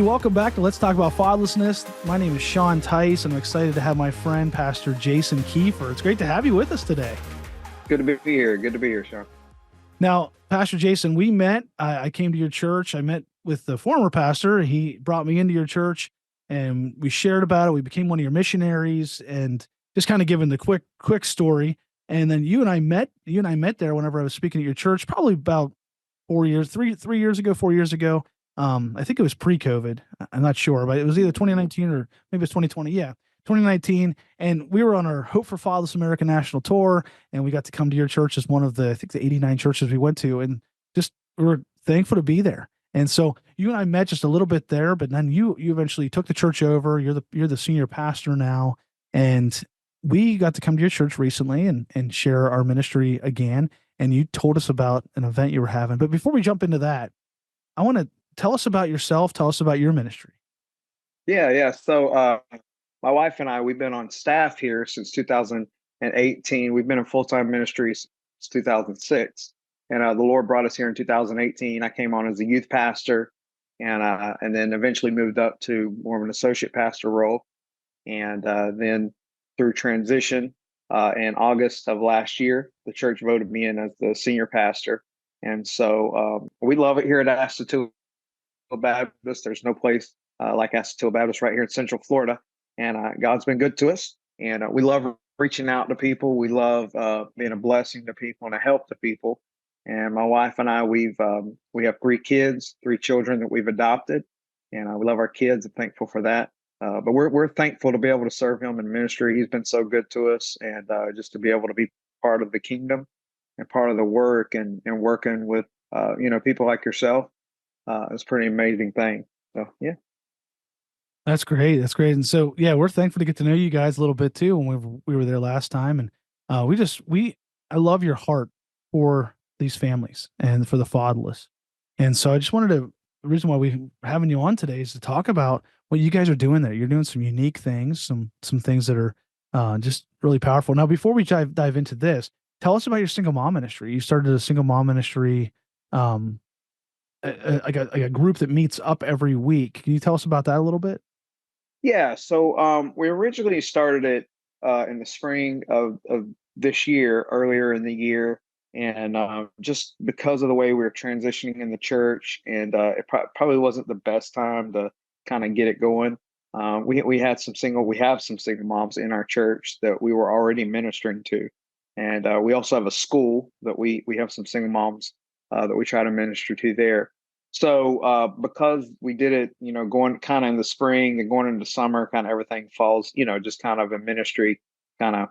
Hey, welcome back to Let's Talk About Fatherlessness. My name is Sean Teis, and I'm excited to have my friend, Pastor Jayson Keefer. It's great to have you with us today. Good to be here. Good to be here, Sean. Now, Pastor Jayson, we met. I came to your church. I met with the former pastor. He brought me into your church, and we shared about it. We became one of your missionaries, and just kind of giving the quick story. And then you and I met there whenever I was speaking at your church, probably about 3 years ago, 4 years ago. I think it was pre-COVID. I'm not sure, but it was either 2019 or maybe it's 2020. Yeah, 2019. And we were on our Hope for Fatherless America national tour, and we got to come to your church as one of the 89 churches we went to, and just we were thankful to be there. And so you and I met just a little bit there, but then you eventually took the church over. You're the senior pastor now, and we got to come to your church recently and share our ministry again. And you told us about an event you were having. But before we jump into that, I want to tell us about yourself. Tell us about your ministry. Yeah. So my wife and I, we've been on staff here since 2018. We've been in full-time ministry since 2006. And the Lord brought us here in 2018. I came on as a youth pastor and then eventually moved up to more of an associate pastor role. And then through transition in August of last year, the church voted me in as the senior pastor. And so we love it here at Astatula Baptist. There's no place like Astatula Baptist right here in Central Florida. And God's been good to us. And we love reaching out to people. We love being a blessing to people and a help to people. And my wife and I, we have 3 kids, 3 children that we've adopted. And we love our kids and thankful for that. But we're thankful to be able to serve him in ministry. He's been so good to us, and just to be able to be part of the kingdom and part of the work and working with people like yourself. It's a pretty amazing thing. So yeah. That's great. That's great. And so, yeah, we're thankful to get to know you guys a little bit too when we were there last time. And I love your heart for these families and for the fatherless. And so the reason why we're having you on today is to talk about what you guys are doing there. You're doing some unique things, some things that are just really powerful. Now, before we dive into this, tell us about your single mom ministry. You started a single mom ministry, like a group that meets up every week. Can you tell us about that a little bit? Yeah. So we originally started it in the spring of this year, earlier in the year. And just because of the way we were transitioning in the church, and it probably wasn't the best time to kind of get it going. We have some single moms in our church that we were already ministering to. And we also have a school that we have some single moms that we try to minister to there. So because we did it, going kind of in the spring and going into summer, kind of everything falls, just kind of in ministry, kind of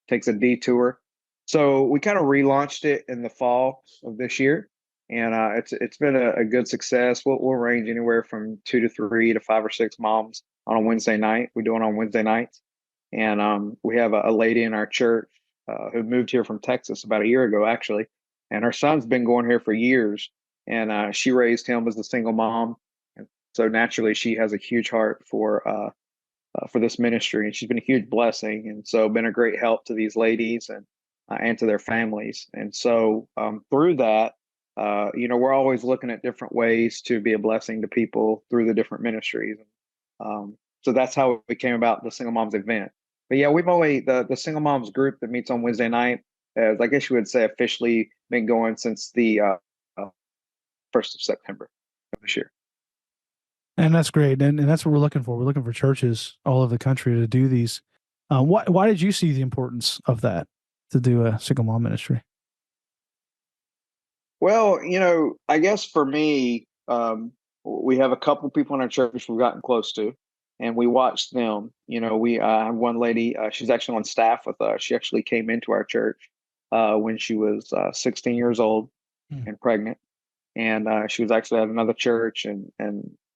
takes a detour. So we kind of relaunched it in the fall of this year, and it's been a good success. We'll range anywhere from 2 to 3 to 5 or 6 moms on a Wednesday night. We do it on Wednesday nights, and we have a lady in our church who moved here from Texas about a year ago, actually, and her son's been going here for years, and she raised him as a single mom, and so naturally she has a huge heart for this ministry, and she's been a huge blessing, and so been a great help to these ladies and to their families. And so through that, we're always looking at different ways to be a blessing to people through the different ministries. So that's how it came about the Single Moms event. But yeah, we've always the Single Moms group that meets on Wednesday night, as I guess you would say, officially been going since the 1st of September of this year. And that's great. And that's what we're looking for. We're looking for churches all over the country to do these. Why did you see the importance of that, to do a single mom ministry? Well, I guess for me, we have a couple people in our church we've gotten close to, and we watch them. We have one lady, she's actually on staff with us. She actually came into our church when she was 16 years old and pregnant. And she was actually at another church, and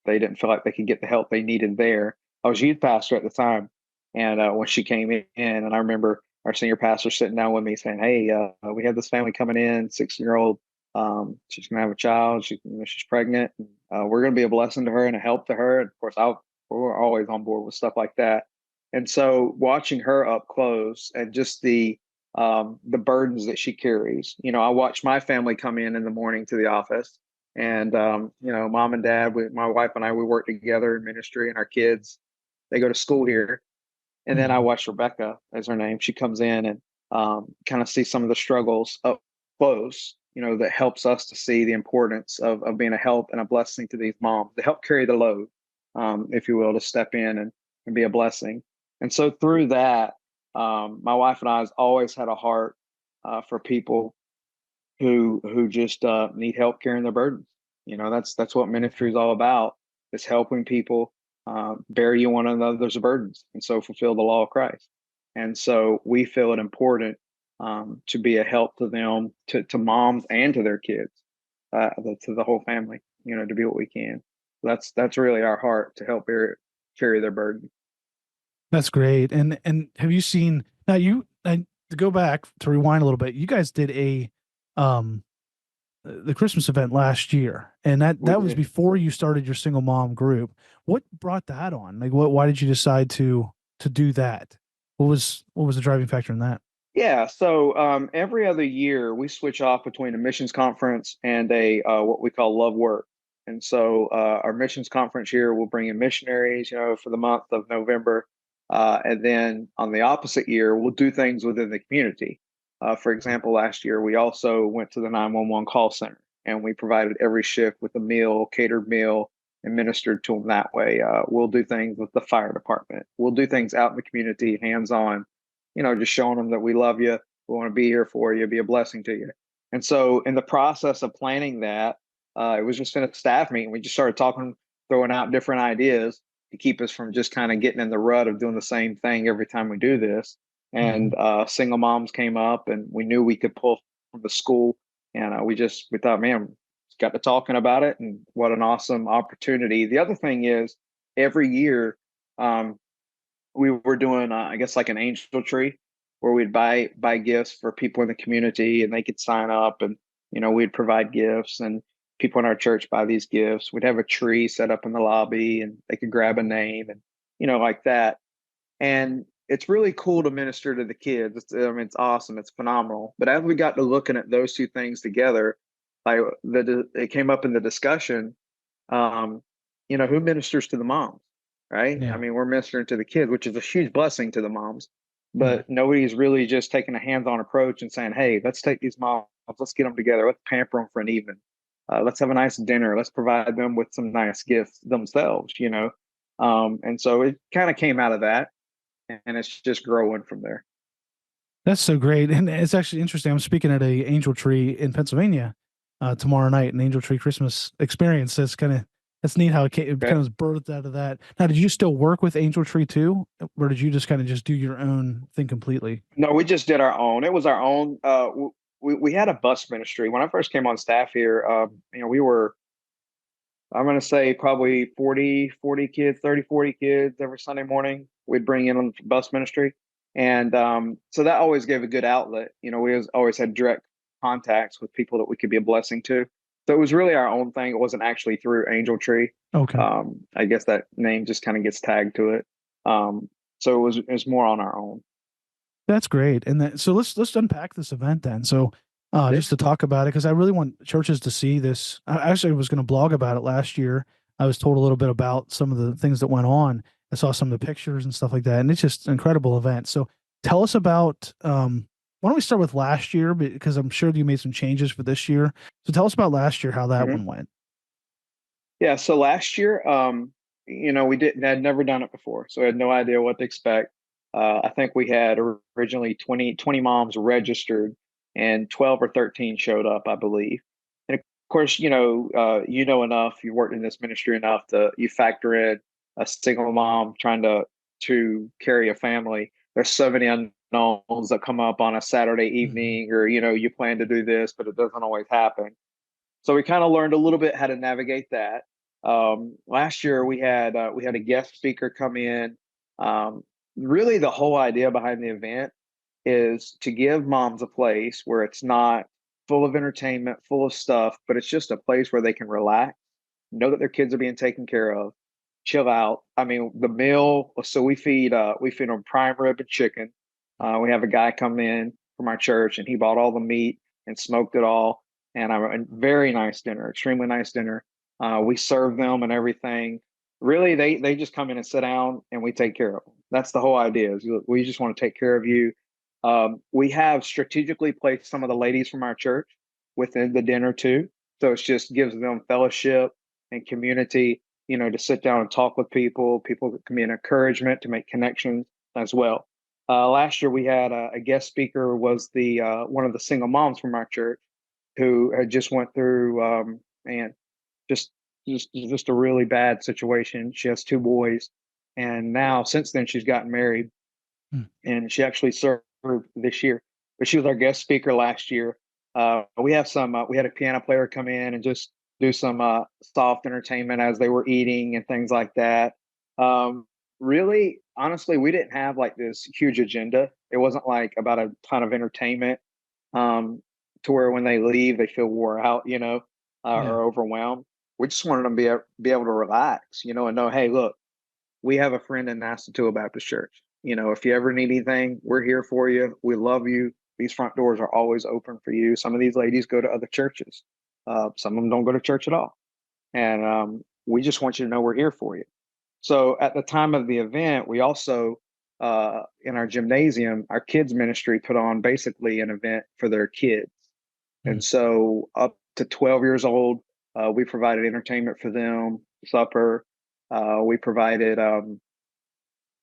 they didn't feel like they could get the help they needed there. I was youth pastor at the time, and when she came in, and I remember our senior pastor sitting down with me saying, "Hey, we have this family coming in, 16-year-old. She's gonna have a child. She's pregnant. And, we're gonna be a blessing to her and a help to her." And of course, we're always on board with stuff like that. And so, watching her up close and just the burdens that she carries. I watch my family come in the morning to the office, And mom and dad, my wife and I, we work together in ministry, and our kids, they go to school here. And then I Mhm. watch Rebecca, as her name. She comes in and kind of see some of the struggles up close, that helps us to see the importance of being a help and a blessing to these moms, to help carry the load, if you will, to step in and be a blessing. And so through that, my wife and I has always had a heart for people who just need help carrying their burdens. That's what ministry is all about. Is helping people bear you one another's burdens, and so fulfill the law of Christ. And so we feel it important to be a help to them, to moms and to their kids, to the whole family. To be what we can. That's really our heart, to help carry their burden. That's great. And have you seen now you and to go back to rewind a little bit, you guys did a um the Christmas event last year, and that We that was did. before you started your single mom group. What brought that on? Like why did you decide to do that? What was the driving factor in that? Yeah, so every other year we switch off between a missions conference and a what we call love work. And so our missions conference here will bring in missionaries, for the month of November, and then on the opposite year we'll do things within the community. For example, last year we also went to the 911 call center, and we provided every shift with a meal, catered meal, and ministered to them that way. We'll do things with the fire department. We'll do things out in the community, hands on, just showing them that we love you, we want to be here for you, be a blessing to you. And so, in the process of planning that, it was just in a staff meeting. We just started talking, throwing out different ideas to keep us from just kind of getting in the rut of doing the same thing every time we do this. And Mhm. single moms came up, and we knew we could pull from the school. And we thought, man, got to talking about it, and what an awesome opportunity. The other thing is, every year, um, we were doing I guess like an angel tree, where we'd buy gifts for people in the community, and they could sign up, and we'd provide gifts, and people in our church buy these gifts. We'd have a tree set up in the lobby, and they could grab a name, and like that. And it's really cool to minister to the kids. It's awesome, it's phenomenal. But as we got to looking at those two things together, like it came up in the discussion, um, who ministers to the moms, right? I Yeah. mean, we're ministering to the kids, which is a huge blessing to the moms, Mhm. but nobody's really just taking a hands-on approach and saying, hey, let's take these moms, let's get them together, let's pamper them for an evening. Let's have a nice dinner. Let's provide them with some nice gifts themselves. And so it kind of came out of that, and it's just growing from there. That's so great, and it's actually interesting. I'm speaking at a Angel Tree in Pennsylvania tomorrow night, an Angel Tree Christmas experience. That's neat how it Okay. kind of was birthed out of that. Now, did you still work with Angel Tree too, or did you just kind of just do your own thing completely? No, we just did our own. It was our own. We had a bus ministry when I first came on staff here. We were, I'm going to say, probably 40 kids, 30, 40 kids every Sunday morning. We'd bring in on bus ministry. And so that always gave a good outlet. We always had direct contacts with people that we could be a blessing to. So it was really our own thing. It wasn't actually through Angel Tree. Okay, I guess that name just kind of gets tagged to it. So it was more on our own. that's great. And then, so let's unpack this event then. So, Yeah. just to talk about it, because I really want churches to see this. I actually was going to blog about it last year. I was told a little bit about some of the things that went on. I saw some of the pictures and stuff like that, and it's just an incredible event. So, tell us about. Why don't we start with last year, because I'm sure you made some changes for this year. So, tell us about last year, how that Mhm. one went. Yeah, so last year, we didn't had never done it before, so we had no idea what to expect. I think we had originally 20 moms registered, and 12 or 13 showed up, I believe. And of course, enough, you worked in this ministry enough to you factor in a single mom trying to carry a family. There's so many unknowns that come up on a Saturday Mhm. evening, or you plan to do this, but it doesn't always happen. So we kind of learned a little bit how to navigate that. Last year we had a guest speaker come in. Um, Really, the whole idea behind the event is to give moms a place where it's not full of entertainment, full of stuff, but it's just a place where they can relax, know that their kids are being taken care of, chill out. I mean, the meal. So we feed them prime rib and chicken. We have a guy come in from our church, and he bought all the meat and smoked it all. and a very nice dinner, extremely nice dinner. We serve them and everything. Really, they just come in and sit down, and we take care of them. That's the whole idea. Is we just want to take care of you. We have strategically placed some of the ladies from our church within the dinner too, so it just gives them fellowship and community. To sit down and talk with people. People can be an encouragement to make connections as well. Last year we had a guest speaker was the one of the single moms from our church who had just went through man just just a really bad situation. She has two boys, and now since then she's gotten married, Mm. and she actually served this year. But she was our guest speaker last year. We have some. We had a piano player come in and just do some soft entertainment as they were eating and things like that. Really, honestly, we didn't have like this huge agenda. It wasn't like about a ton of entertainment, um, to where when they leave they feel wore out, Yeah. or overwhelmed. We just wanted them to be able to relax, and know, hey, look, we have a friend in Astatula Baptist Church. If you ever need anything, we're here for you. We love you. These front doors are always open for you. Some of these ladies go to other churches. Some of them don't go to church at all. And we just want you to know we're here for you. So at the time of the event, we also, in our gymnasium, our kids ministry put on basically an event for their kids. Mm. And so up to 12 years old, we provided entertainment for them, supper. We provided,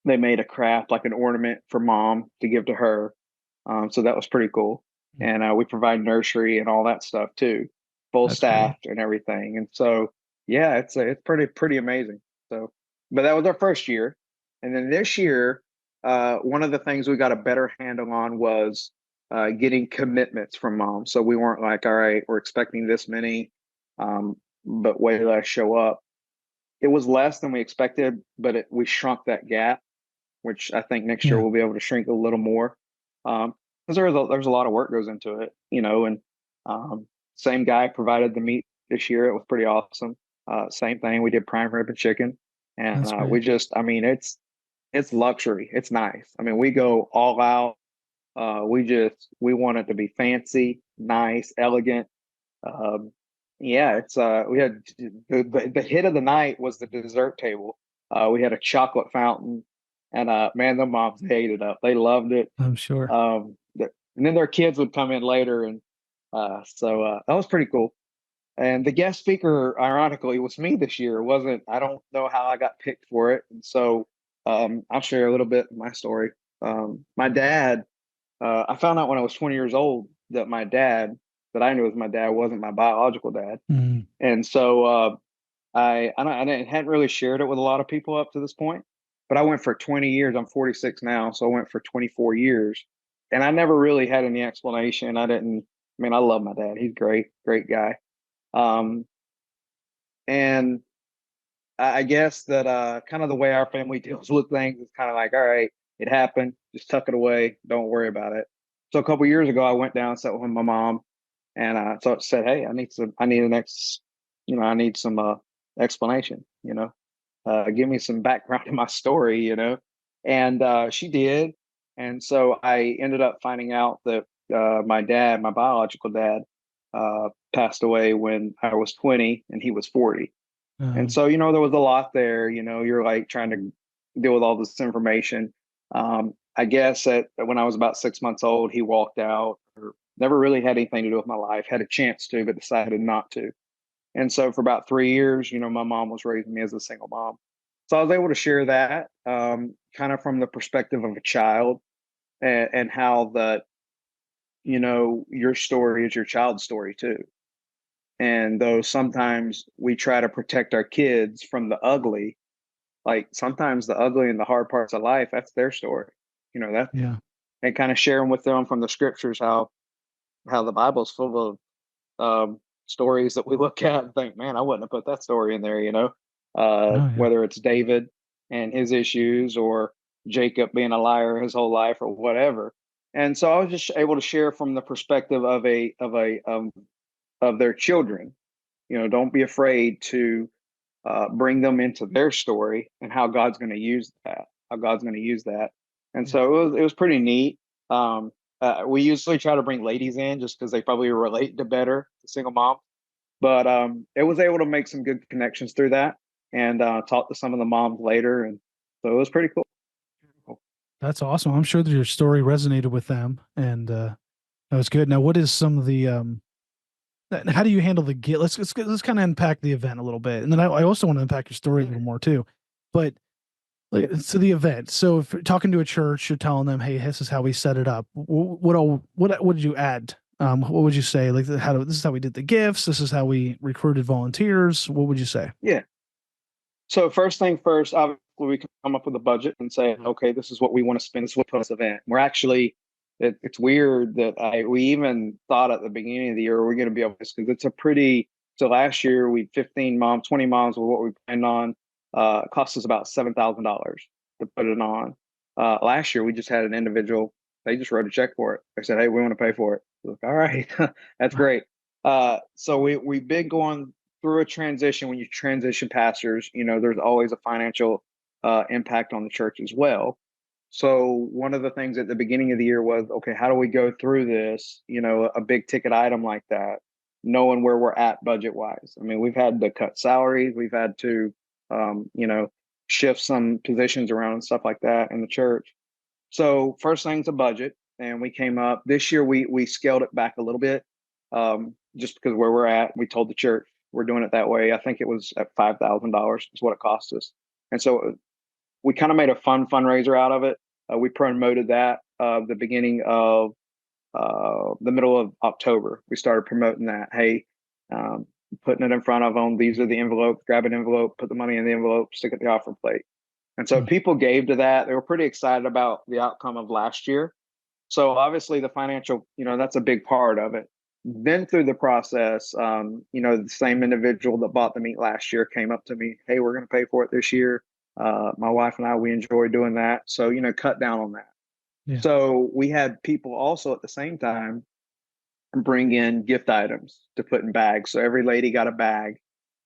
they made a craft, like an ornament for mom to give to her. So that was pretty cool. Mm. And we provide nursery and all that stuff too, full That's great. staffed and everything. And so, yeah, it's pretty amazing. So, but that was our first year. And then this year, one of the things we got a better handle on was getting commitments from mom. So we weren't like, all right, we're expecting this many, but wait till I show up. It was less than we expected, but we shrunk that gap, which I think next year Yeah. we'll be able to shrink a little more. Because there's a lot of work goes into it, and um, same guy provided the meat this year. It was pretty awesome. Same thing. We did prime rib and chicken, and That's great. we just, I mean, it's luxury. It's nice. I mean, we go all out. We want it to be fancy, nice, elegant. Um, yeah, it's we had the hit of the night was the dessert table. We had a chocolate fountain, and man, the moms ate it up. They loved it. I'm sure. And then their kids would come in later, and so that was pretty cool. And the guest speaker, ironically, was me this year. It wasn't. I don't know how I got picked for it, and so I'll share a little bit of my story. My dad, I found out when I was 20 years old that my dad, that I knew was my dad, wasn't my biological dad. Mm. And so I hadn't really shared it with a lot of people up to this point, but I went for 20 years. I'm 46 now, so I went for 24 years, and I never really had any explanation. I didn't. I mean, I love my dad. He's great, great guy. Um, and I guess that kind of the way our family deals with things is kind of like, all right, it happened, just tuck it away, don't worry about it. So a couple years ago, I went down and sat with my mom, and so I said, hey, I need an I need some explanation, give me some background in my story, and she did, and so I ended up finding out that my dad, my biological dad, passed away when I was 20 and he was 40. And Um, so, there was a lot there, you're like trying to deal with all this information. I guess that when I was about 6 months old, he walked out, or never really had anything to do with my life, had a chance to, but decided not to. And so for about 3 years, my mom was raising me as a single mom. So I was able to share that, kind of from the perspective of a child, and how that, your story is your child's story too. And though sometimes we try to protect our kids from the ugly, like sometimes the ugly and the hard parts of life, that's their story. That, yeah. and kind of sharing with them from the scriptures how the Bible's full of stories that we look at and think, man, I wouldn't have put that story in there, Oh, yeah. whether it's David and his issues, or Jacob being a liar his whole life, or whatever. And so I was just able to share from the perspective of their children. Don't be afraid to bring them into their story, and how God's going to use that. How God's going to use that. And Yeah. so it was pretty neat. We usually try to bring ladies in just because they probably relate to better to single mom. But it was able to make some good connections through that, and talk to some of the moms later, and so it was pretty cool. That's awesome. I'm sure that your story resonated with them, and that was good. Now, what is some of the how do you handle the guilt? Let's kind of unpack the event a little bit, and then I also want to unpack your story a little more too. But like, so the event. So if you're talking to a church, you're telling them, "Hey, this is how we set it up." What did you add? What would you say? Like, this is how we did the gifts. This is how we recruited volunteers. What would you say? Yeah. So first thing first, obviously we can come up with a budget and say, okay, this is what we want to spend. This is what this event. We're actually, it's weird that we even thought at the beginning of the year we're going to be able to, because it's a pretty. So last year we 15 moms, 20 moms was what we planned on. It cost us about $7,000 to put it on. Last year we just had an individual. They just wrote a check for it. They said, "Hey, we want to pay for it." Like, all right, that's great. So we've been going through a transition. When you transition pastors, there's always a financial impact on the church as well. So one of the things at the beginning of the year was, okay, how do we go through this, a big ticket item like that, knowing where we're at budget wise? I mean, we've had to cut salaries, we've had to, shift some positions around and stuff like that in the church. So first thing's a budget, and we came up this year. We scaled it back a little bit, just because where we're at. We told the church we're doing it that way. I think it was at $5,000 is what it cost us, and so we kind of made a fun fundraiser out of it. We promoted that the beginning of the middle of October. We started promoting that. Hey, putting it in front of them. These are the envelopes. Grab an envelope, put the money in the envelope, stick it at the offering plate. And so people gave to that. They were pretty excited about the outcome of last year. So obviously the financial, that's a big part of it. Then through the process, the same individual that bought the meat last year came up to me. Hey, we're going to pay for it this year. My wife and I, we enjoy doing that. So, cut down on that. Yeah. So we had people also at the same time bring in gift items to put in bags. So every lady got a bag.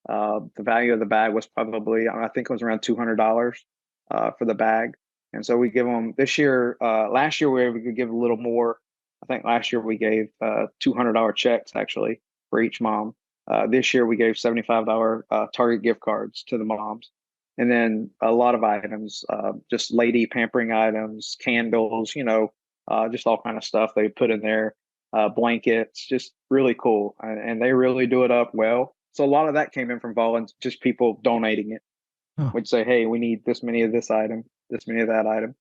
The value of the bag was probably, I think it was around $200 for the bag. And so we give them this year. Last year we could give a little more. I think last year we gave $200 checks actually for each mom. This year we gave $75 Target gift cards to the moms, and then a lot of items, just lady pampering items, candles, just all kind of stuff they put in there. Blankets, just really cool, and they really do it up well. So a lot of that came in from volunteers, just people donating it. Oh. Would say, hey, we need this many of this item, this many of that item.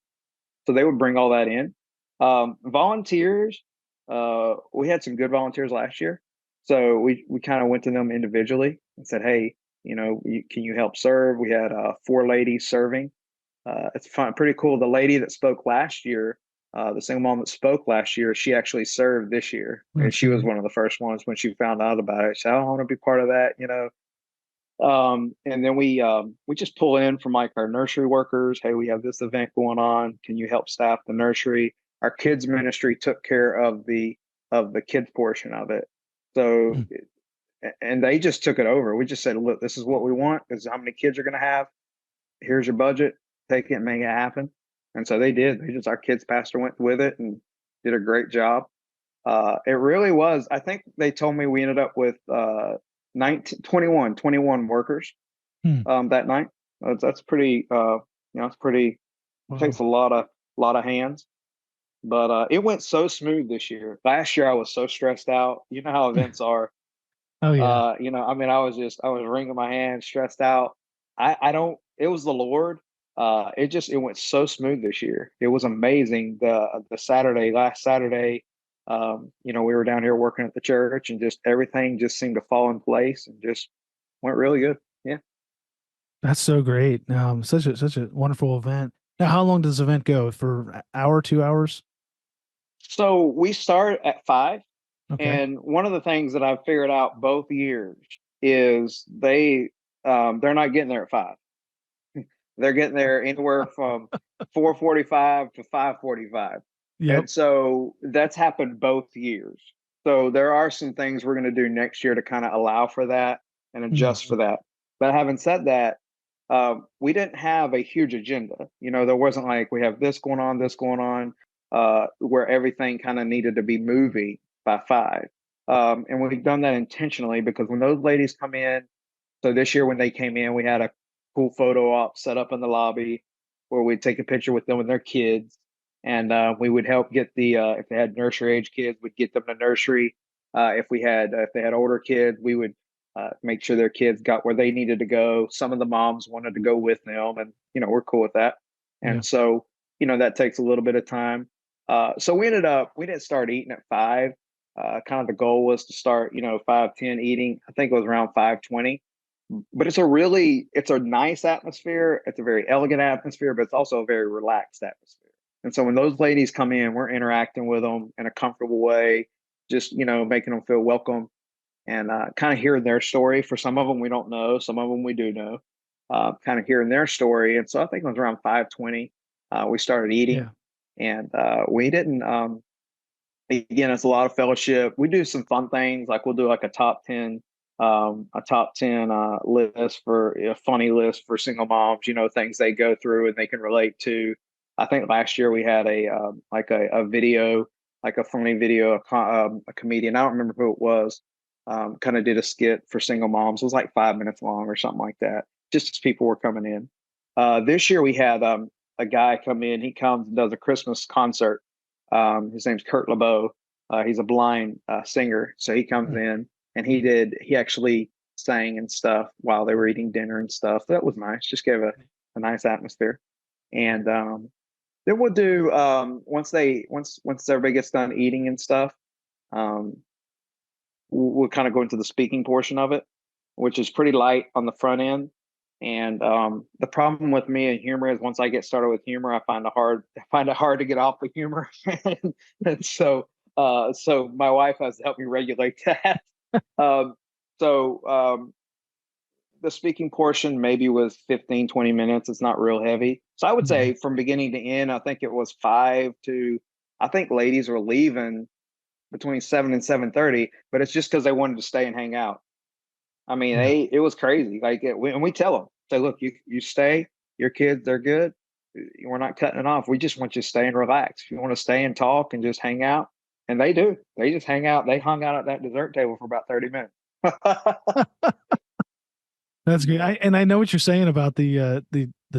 So they would bring all that in. Volunteers, we had some good volunteers last year. So we kind of went to them individually and said, hey, can you help serve? We had 4 ladies serving. It's fun, pretty cool. The lady that spoke last year, the single mom that spoke last year, she actually served this year. And she was one of the first ones when she found out about it. She said, I want to be part of that, And then we just pull in from like our nursery workers. Hey, we have this event going on. Can you help staff the nursery? Our kids ministry took care of the kids portion of it. So, and they just took it over. We just said, look, this is what we want. This is how many kids are going to have. Here's your budget. Take it and make it happen. And so they did. Our kids pastor went with it and did a great job. It really was. I think they told me we ended up with 21 workers that night. That's pretty. It's pretty. Wow. It takes a lot of hands, but it went so smooth this year. Last year I was so stressed out. You know how events are. Oh yeah. I was wringing my hands, stressed out. I don't. It was the Lord. It went so smooth this year. It was amazing. Last Saturday, we were down here working at the church, and just everything just seemed to fall in place and just went really good. Yeah. That's so great. Such a wonderful event. Now, how long does this event go? For an hour, 2 hours? So we start at 5. Okay. And one of the things that I've figured out both years is they're not getting there at 5. They're getting there anywhere from 4:45 to 5:45. Yep. And so that's happened both years. So there are some things we're going to do next year to kind of allow for that and adjust for that. But having said that, we didn't have a huge agenda. There wasn't like we have this going on, this going on. where everything kind of needed to be movie by 5. And we've done that intentionally because when those ladies come in, so this year when they came in, we had a cool photo op set up in the lobby where we'd take a picture with them and their kids. And we would help get if they had nursery age kids, we'd get them to nursery. If they had older kids, we would make sure their kids got where they needed to go. Some of the moms wanted to go with them, and we're cool with that. Yeah. And so that takes a little bit of time. So we didn't start eating at 5. Kind of the goal was to start 5:10 eating. I think it was around 5:20. But it's a nice atmosphere. It's a very elegant atmosphere, but it's also a very relaxed atmosphere. And so when those ladies come in, we're interacting with them in a comfortable way, just making them feel welcome, and kind of hearing their story. For some of them we don't know, some of them we do know. Kind of hearing their story. And so I think it was around 5:20 we started eating. Yeah. And we didn't again, it's a lot of fellowship. We do some fun things, like we'll do like a top 10 list for a funny list for single moms, things they go through and they can relate to. I think last year we had a video, like a funny video, a comedian, I don't remember who it was, kind of did a skit for single moms. It was like 5 minutes long or something like that, just as people were coming in. This year we had a guy come in. He comes and does a Christmas concert. His name's Kurt LeBeau. He's a blind singer. So he comes in and he actually sang and stuff while they were eating dinner and stuff. That was nice. Just gave a nice atmosphere. And then we'll do once everybody gets done eating and stuff, we'll kind of go into the speaking portion of it, which is pretty light on the front end. And the problem with me and humor is once I get started with humor, I find it hard to get off the humor. and so my wife has to help me regulate that. So the speaking portion maybe was 15, 20 minutes. It's not real heavy. So I would say from beginning to end, I think it was 5 to, I think ladies were leaving between 7 and 7:30, but it's just because they wanted to stay and hang out. I mean, it was crazy. And we tell them, say, look, you stay, your kids, they're good. We're not cutting it off. We just want you to stay and relax. If you want to stay and talk and just hang out, and they do. They just hang out. They hung out at that dessert table for about 30 minutes. That's good. I know what you're saying about the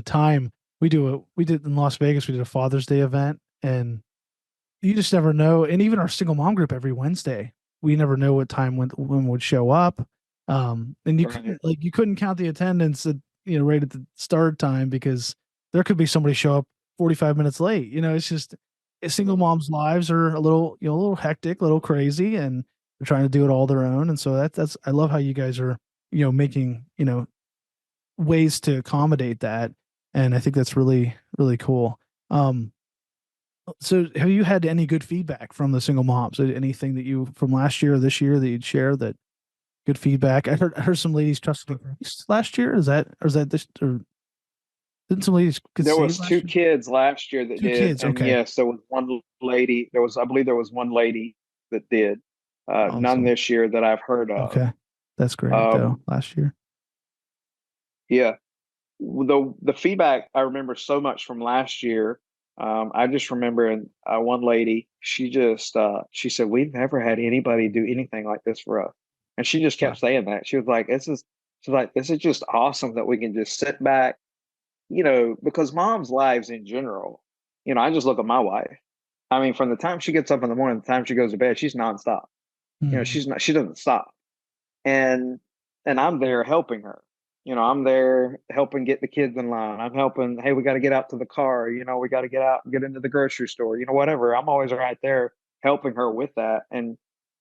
time. We did in Las Vegas. We did a Father's Day event, and you just never know. And even our single mom group every Wednesday, we never know what time when would show up. And you couldn't count the attendance at, right at the start time because there could be somebody show up 45 minutes late. It's just single moms' lives are a little hectic, a little crazy, and they're trying to do it all their own. And so that's I love how you guys are making ways to accommodate that, and I think that's really really cool. So have you had any good feedback from the single moms? Anything that you from last year or this year that you'd share that good feedback? I heard some ladies trusted Christ last year. Is that this or didn't some ladies there was last 2 year? kids last year that Two did, kids, and okay. yes, there was one lady. I believe there was one lady that did. None Awesome. this year that I've heard of. Okay, that's great though. Last year, Yeah, the feedback I remember so much from last year. I just remember one lady. She said, "We've never had anybody do anything like this for us," and she just kept wow. saying that. She was like, this is just awesome that we can just sit back, because mom's lives in general. I just look at my wife. I mean, from the time she gets up in the morning, the time she goes to bed, she's nonstop. Mhm. She doesn't stop, and I'm there helping her. I'm there helping get the kids in line. I'm helping, hey, we got to get out to the car. We got to get out and get into the grocery store, whatever. I'm always right there helping her with that. And,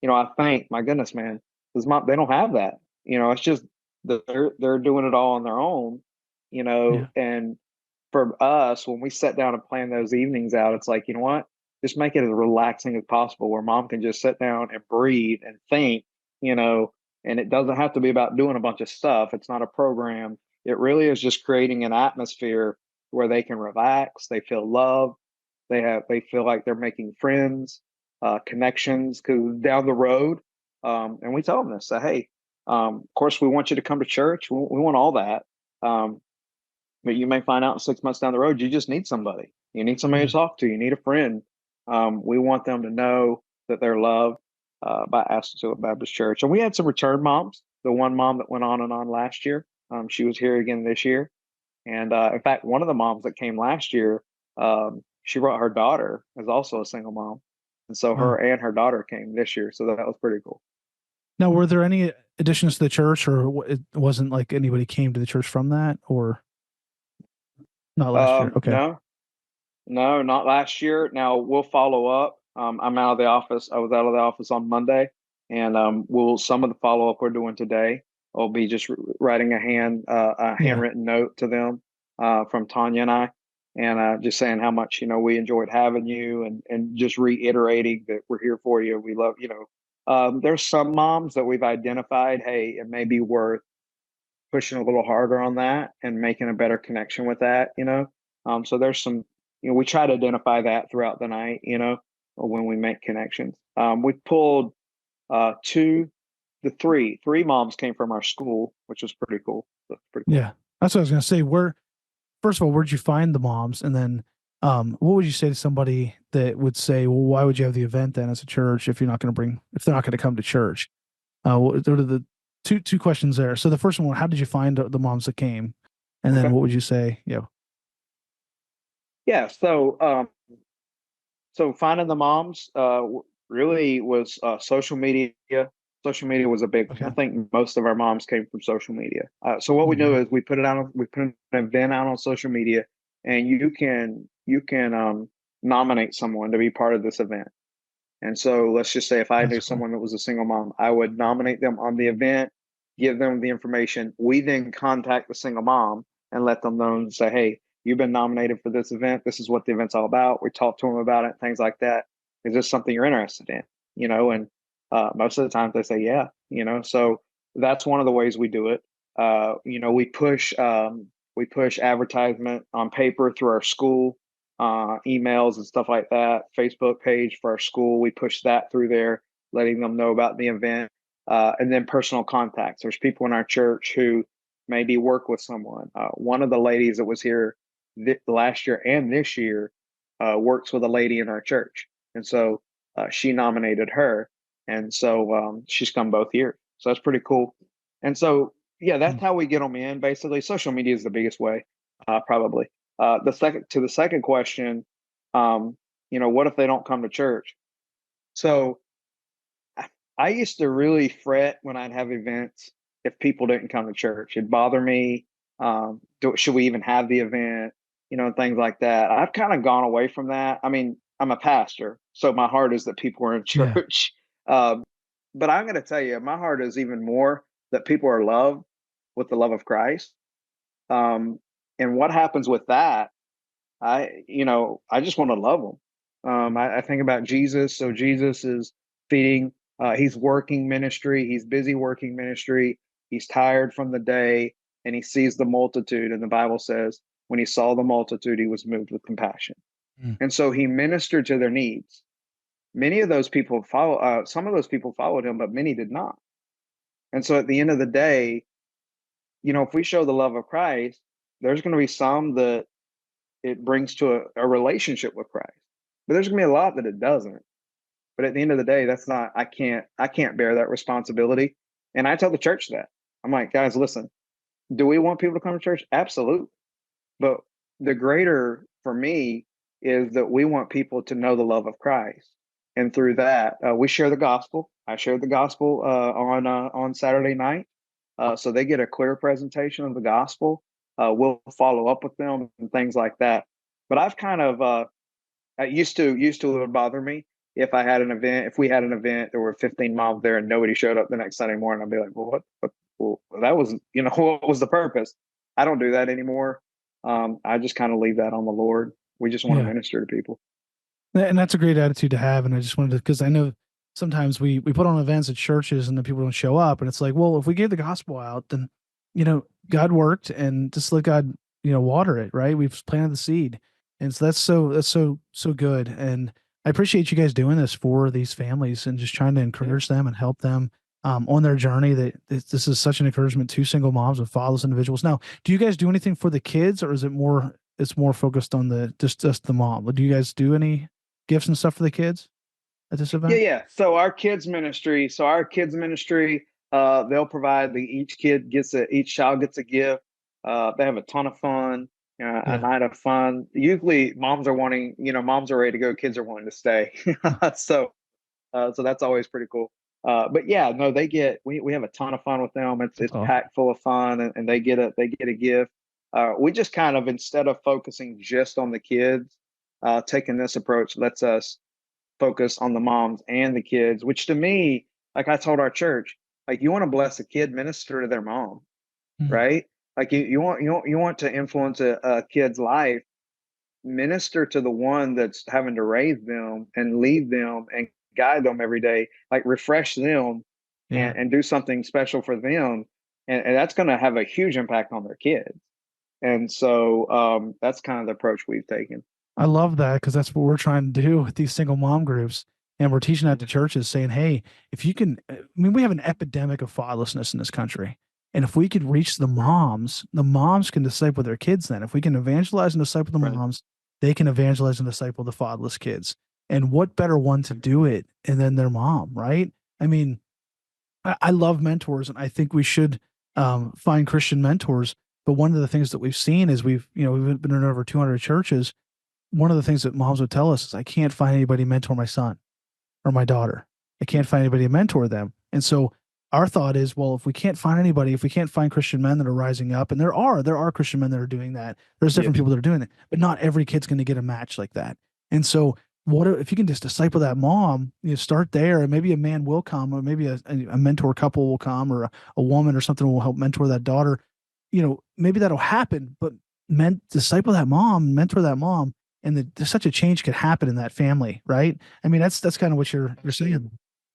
I think, my goodness, man, they don't have that. It's just they're doing it all on their own, Yeah. and for us, when we sit down and plan those evenings out, it's like, you know what? Just make it as relaxing as possible where mom can just sit down and breathe and think, you know, and it doesn't have to be about doing a bunch of stuff. It's not a program. It really is just creating an atmosphere where they can relax, they feel loved, they feel like they're making friends, connections, because down the road, and we tell them this, say, hey, of course, we want you to come to church. We want all that. But you may find out 6 months down the road, you just need somebody. You need somebody Yeah. to talk to. You need a friend. We want them to know that they're loved by Astatula Baptist Church. And we had some return moms. The one mom that went on and on last year, she was here again this year. And in fact, one of the moms that came last year, she brought her daughter, is also a single mom. And so her Wow. and her daughter came this year. So that was pretty cool. Now, were there any additions to the church, or it wasn't like anybody came to the church from that, or not last year? Okay. No, no, not last year. Now we'll follow up. I'm out of the office. I was out of the office on Monday, and some of the follow up we're doing today will be just writing a Yeah. handwritten note to them from Tonya and I, and just saying how much we enjoyed having you, and just reiterating that we're here for you. We love there's some moms that we've identified. Hey, it may be worth pushing a little harder on that and making a better connection with that. So there's some, we try to identify that throughout the night, or when we make connections. We pulled three moms came from our school, which was pretty cool. That's pretty cool. Yeah. That's what I was going to say. First of all, where'd you find the moms? And then, what would you say to somebody that would say, well, why would you have the event then as a church if they're not going to come to church? What are the two questions there. So the first one, how did you find the moms that came? And then Okay. what would you say? Yeah. Yeah. So finding the moms really was social media. Social media was a big one. Okay. I think most of our moms came from social media. So what we Mhm. do is we put an event out on social media, and you can nominate someone to be part of this event. And so let's just say if I That's knew cool. someone that was a single mom, I would nominate them on the event, give them the information. We then contact the single mom and let them know and say, hey, you've been nominated for this event. This is what the event's all about. We talk to them about it, things like that. Is this something you're interested in? And most of the time they say, yeah. So that's one of the ways we do it. We push advertisement on paper through our school emails and stuff like that. Facebook page for our school, we push that through there, letting them know about the event. And then personal contacts. There's people in our church who maybe work with someone. One of the ladies that was here last year and this year works with a lady in our church. And so she nominated her. And so she's come both years. So that's pretty cool. And so, yeah, that's Mm. how we get them in. Basically, social media is the biggest way, probably. The second question, what if they don't come to church? So I used to really fret when I'd have events if people didn't come to church. It'd bother me. Should we even have the event? Things like that. I've kind of gone away from that. I mean, I'm a pastor, so my heart is that people are in Yeah. church. Um, but I'm going to tell you, my heart is even more that people are loved with the love of Christ. Um, and what happens with that? I just want to love them. I think about Jesus. So Jesus is feeding. He's working ministry. He's busy working ministry. He's tired from the day, and he sees the multitude. And the Bible says, when he saw the multitude, he was moved with compassion. Mm. And so he ministered to their needs. Many of those people follow. Some of those people followed him, but many did not. And so at the end of the day, if we show the love of Christ, there's going to be some that it brings to a relationship with Christ. But there's gonna be a lot that it doesn't. But at the end of the day, that's not I can't bear that responsibility. And I tell the church that. I'm like, guys, listen, do we want people to come to church? Absolutely. But the greater for me is that we want people to know the love of Christ. And through that, we share the gospel. I shared the gospel on Saturday night. So they get a clear presentation of the gospel. We'll follow up with them and things like that. But I've kind of it used to it would bother me if we had an event, there were 15 moms there and nobody showed up the next Sunday morning. I'd be like, well, well, that was, what was the purpose? I don't do that anymore. I just kind of leave that on the Lord. We just want to Yeah. minister to people. And that's a great attitude to have. And I just wanted to, because I know sometimes we put on events at churches and the people don't show up. And it's like, well, if we gave the gospel out, then, God worked, and just let God, water it, right? We've planted the seed. And so that's so good. And I appreciate you guys doing this for these families and just trying to Yeah. encourage them and help them on their journey. That this is such an encouragement to single moms and fatherless individuals. Now, do you guys do anything for the kids, or is it's more focused on the just the mom? Do you guys do any gifts and stuff for the kids at this Yeah, event? yeah. So our kids ministry, they'll provide each child gets a gift. They have a ton of fun, a Yeah. night of fun. Usually moms are ready to go, kids are wanting to stay. So that's always pretty cool. But yeah, no, we have a ton of fun with them. That's It's awesome. packed full of fun, and they get a gift. We just kind of, instead of focusing just on the kids, taking this approach lets us focus on the moms and the kids, which to me, like I told our church, like you want to bless a kid, minister to their mom, Mm. right? Like you want to influence a kid's life, minister to the one that's having to raise them and lead them and guide them every day, like refresh them Yeah. and do something special for them. And that's going to have a huge impact on their kids. And so that's kind of the approach we've taken. I love that because that's what we're trying to do with these single mom groups. And we're teaching that to churches saying, hey, if you can, I mean, we have an epidemic of fatherlessness in this country. And if we could reach the moms can disciple their kids then. If we can evangelize and disciple the Right. moms, they can evangelize and disciple the fatherless kids. And what better one to do it and then their mom, right? I mean, I love mentors, and I think we should find Christian mentors. But one of the things that we've seen is we've been in over 200 churches. One of the things that moms would tell us is, I can't find anybody to mentor my son or my daughter. I can't find anybody to mentor them. And so our thought is, well, if we can't find anybody, if we can't find Christian men that are rising up, and there are Christian men that are doing that. There's different Yes. people that are doing it, but not every kid's going to get a match like that. And so what if you can just disciple that mom, start there, and maybe a man will come, or maybe a mentor couple will come, or a woman or something will help mentor that daughter. Maybe that'll happen, but disciple that mom, mentor that mom, and there's such a change could happen in that family, right? I mean, that's kind of what you're saying.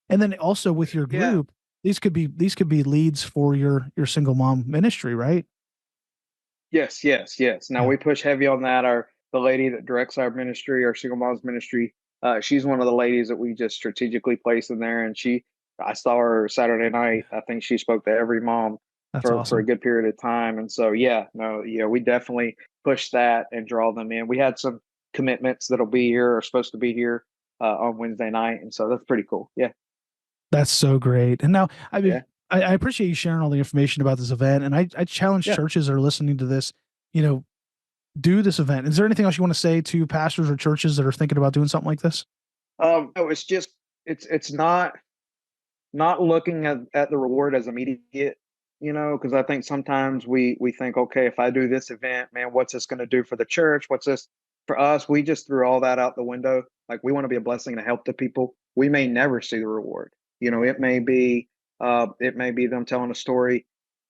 And then also with your Yeah. group, these could be leads for your single mom ministry, right? Yes, yes, yes. Now Yeah. we push heavy on that. The lady that directs our ministry, our single moms ministry, she's one of the ladies that we just strategically place in there. And I saw her Saturday night. I think she spoke to every mom That's for a awesome. good period of time. And so, yeah, no, yeah, we definitely push that and draw them in. We had some commitments that'll be here or supposed to be here on Wednesday night, and so that's pretty cool. Yeah, That's so great. And now, I yeah, mean, I appreciate you sharing all the information about this event. And I challenge yeah. churches that are listening to this, you know, do this event. Is there anything else you want to say to pastors or churches that are thinking about doing something like this? No, it's not looking at the reward as immediate, because I think sometimes we think, okay, if I do this event, man, what's this going to do for the church? What's this for us? We just threw all that out the window. Like we want to be a blessing and a help to people. We may never see the reward. It may be them telling a story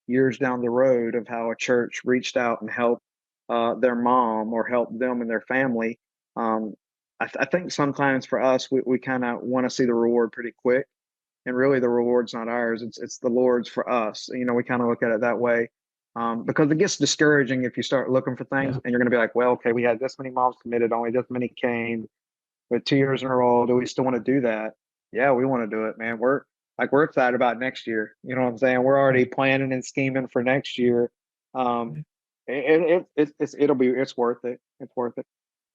years down the road of how a church reached out and helped their mom or helped them and their family. Um, I think sometimes for us, we kind of want to see the reward pretty quick, and really the reward's not ours, it's the Lord's for us. We kind of look at it that way, because it gets discouraging if you start looking for things Yeah. and you're going to be like, well, okay, we had this many moms committed, only this many came with 2 years in a row, do we still want to do that? Yeah, we want to do it, man. We're excited about next year, you know what I'm saying? We're already planning and scheming for next year. um it's worth it, it's worth it.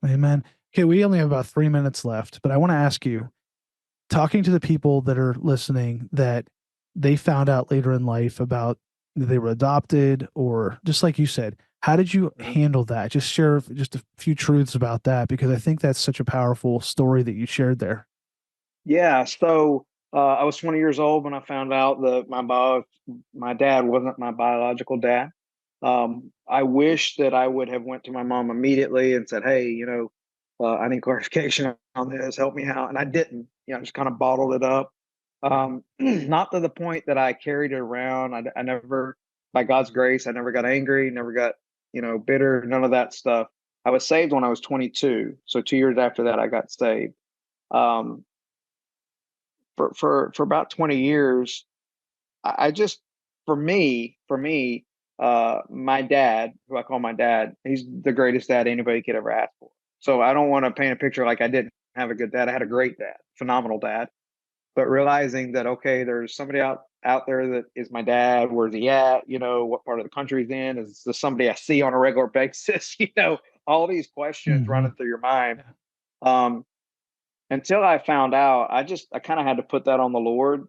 Amen. Okay, we only have about 3 minutes left, but I want to ask you, talking to the people that are listening that they found out later in life about they were adopted, or just like you said, how did you Mhm. handle that? Just share just a few truths about that, because I think that's such a powerful story that you shared there. Yeah, so I was 20 years old when I found out that my dad wasn't my biological dad. I wish that I would have went to my mom immediately and said, "Hey, I need clarification on this. Help me out." And I didn't. I just kind of bottled it up. Not to the point that I carried it around. I never, by God's grace, I never got angry, never got bitter, none of that stuff. I was saved when I was 22, so 2 years after that, I got saved. Um, for about 20 years, I just, for me, my dad, who I call my dad, he's the greatest dad anybody could ever ask for. So I don't want to paint a picture like I didn't have a good dad. I had a great dad, phenomenal dad. But realizing that, okay, there's somebody out there that is my dad. Where's he at? What part of the country he's in? Is this somebody I see on a regular basis? All these questions Hmm. running through your mind. Yeah. Um, until I found out, I kind of had to put that on the Lord.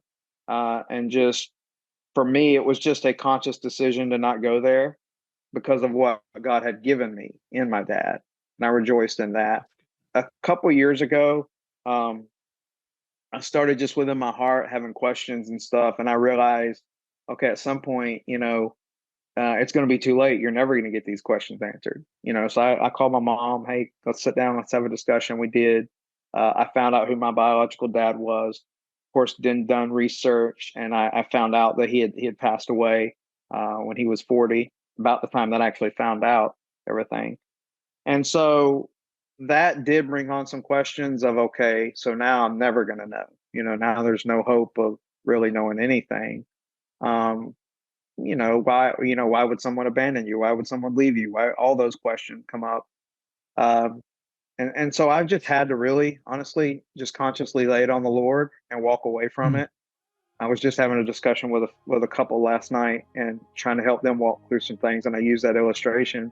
And just for me, it was just a conscious decision to not go there because of what God had given me in my dad. And I rejoiced in that. A couple years ago, I started just within my heart having questions and stuff. And I realized, okay, at some point, it's going to be too late. You're never going to get these questions answered. So I called my mom. Hey, let's sit down. Let's have a discussion. We did. I found out who my biological dad was. Of course, done research, and I found out that he had passed away when he was 40, about the time that I actually found out everything. And so that did bring on some questions of, okay, so now I'm never going to know. Now there's no hope of really knowing anything. Why would someone abandon you? Why would someone leave you? Why all those questions come up? And so I've just had to really, honestly, just consciously lay it on the Lord and walk away from Mm. it. I was just having a discussion with a couple last night and trying to help them walk through some things. And I use that illustration.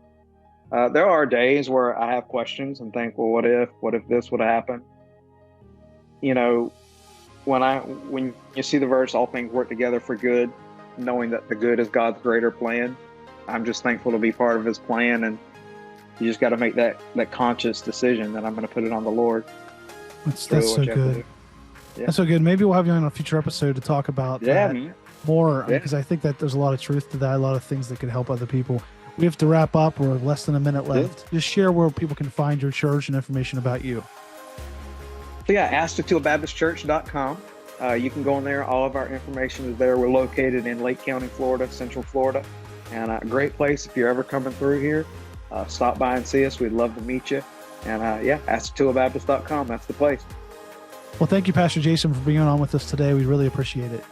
There are days where I have questions and think, well, what if this would happen? When you see the verse, all things work together for good, knowing that the good is God's greater plan, I'm just thankful to be part of his plan. And you just got to make that conscious decision that I'm going to put it on the Lord. That's so good. Yeah. That's so good. Maybe we'll have you on a future episode to talk about that more, because I think that there's a lot of truth to that, a lot of things that could help other people. We have to wrap up. We're less than a minute left. Yeah. Just share where people can find your church and information about you. So AstatulaBaptistChurch.com. You can go in there. All of our information is there. We're located in Lake County, Florida, Central Florida, and a great place if you're ever coming through here. Stop by and see us. We'd love to meet you. And AstatulaBaptist.com. That's the place. Well, thank you, Pastor Jayson, for being on with us today. We really appreciate it.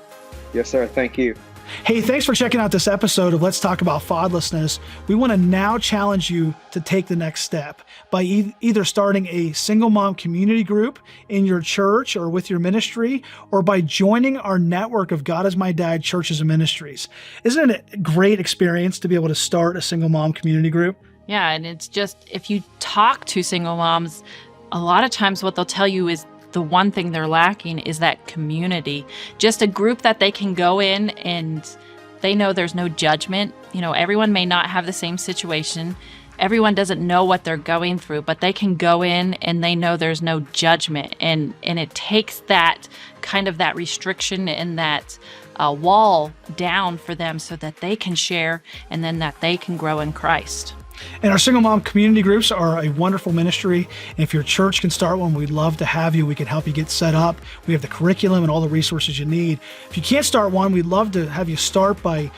Yes, sir. Thank you. Hey, thanks for checking out this episode of Let's Talk About Fatherlessness. We want to now challenge you to take the next step by either starting a single mom community group in your church or with your ministry, or by joining our network of God is My Dad churches and ministries. Isn't it a great experience to be able to start a single mom community group? Yeah, and it's just, if you talk to single moms, a lot of times what they'll tell you is the one thing they're lacking is that community, just a group that they can go in and they know there's no judgment. Everyone may not have the same situation. Everyone doesn't know what they're going through, but they can go in and they know there's no judgment. And it takes that kind of that restriction and that wall down for them so that they can share and then that they can grow in Christ. And our single mom community groups are a wonderful ministry. And if your church can start one, we'd love to have you. We can help you get set up. We have the curriculum and all the resources you need. If you can't start one, we'd love to have you start by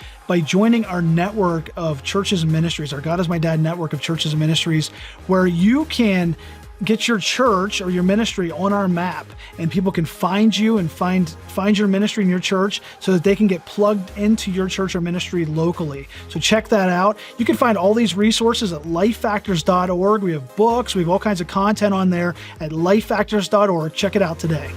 joining our network of churches and ministries, our God is My Dad network of churches and ministries, where you can get your church or your ministry on our map, and people can find you and find your ministry in your church so that they can get plugged into your church or ministry locally. So check that out. You can find all these resources at lifefactors.org. We have books, we have all kinds of content on there at lifefactors.org. Check it out today.